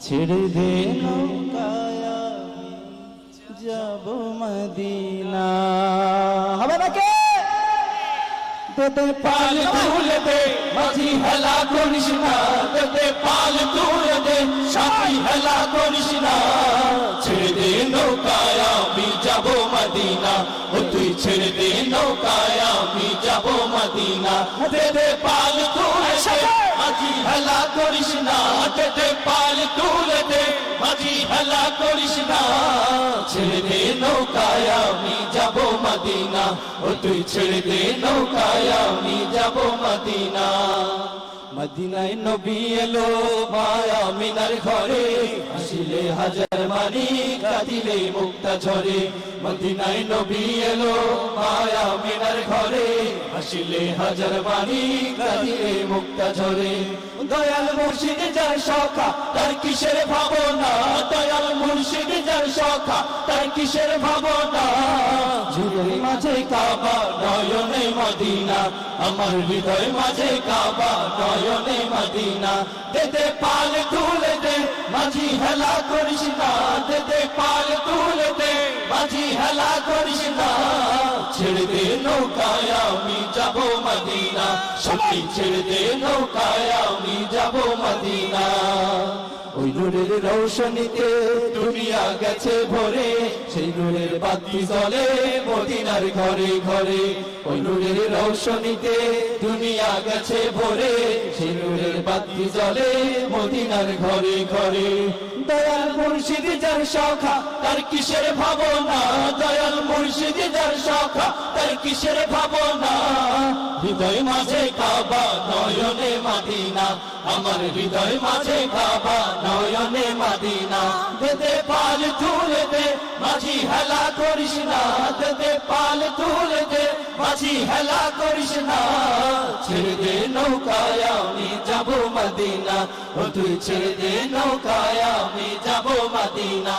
ছেড়ে দে নৌকায় আমি যাব মদিনা। হবে নাকি? তোতে পাল তুলে দে মাঝি হেলা করিস না, তোতে পাল তুলে দে সাথী হেলা করিস না। ছেড়ে দে নৌকায় আমি যাব মদিনা, ও তুই ছেড়ে দে নৌকায় আমি যাব মদিনা। দে পাল তুলে দে মাঝি হেলা করিস না, দে পাল তুলে দে মাঝি হেলা করিস না। ছেড়ে দে নৌকায় আমি যাব মদিনা, ও তুই ছেড়ে দে নৌকায় আমি যাব মদিনা। মদিনায় নবী এলো মায়া মিনার ঘরে, আসিলে হাজার মানি কাঁদিলে মুক্তা ঝরে। মদিনায় নবী এলো মায়া মিনার ঘরে, আসিলে হাজার মানি কাঁদিলে মুক্তা ঝরে। দয়াল মুর্শিদ যার সখা তার কিসের ভাবনা, দয়াল মুর্শিদ যার সখা তার কিসের ভাবনা। হৃদয় মাঝে কাবা নয়নে মদিনা, আমার হৃদয় মাঝে কাবা নয়নে মদিনা। দে পাল তুলে দে মাঝি হেলা করিস না, দে পাল তুলে দে মাঝি হেলা করিস না। ছেড়ে দে নৌকায় আমি যাব মদিনা, সত্যি ছেড়ে দে নৌকায় আমি যাব মদিনা। ওই নূরের রৌশনীতে দুনিয়া গেছে ভরে, সেই নূরের বাতি জ্বলে মদিনার ঘরে ঘরে। ওই নূরের রৌশনীতে দুনিয়া গেছে ভরে, সেই নূরের বাতি জ্বলে মদিনার ঘরে ঘরে। দয়াল মুর্শিদ যার সখা তার কিসের ভাবনা, দয়াল মুর্শিদ যার সখা তার কিসের ভাবনা। হৃদয় মাঝে কাবা নয়নে মদিনা, আমার হৃদয় মাঝে কাবা নয়নে মদিনা। দে পাল তুলে দে মাঝি হেলা করিস না, দে পাল তুলে দে মাঝি হেলা করিস না। ছেড়ে দে নৌকায় আমি যাব মদিনা, ও তুই ছেড়ে দে নৌকায় আমি যাব মদিনা।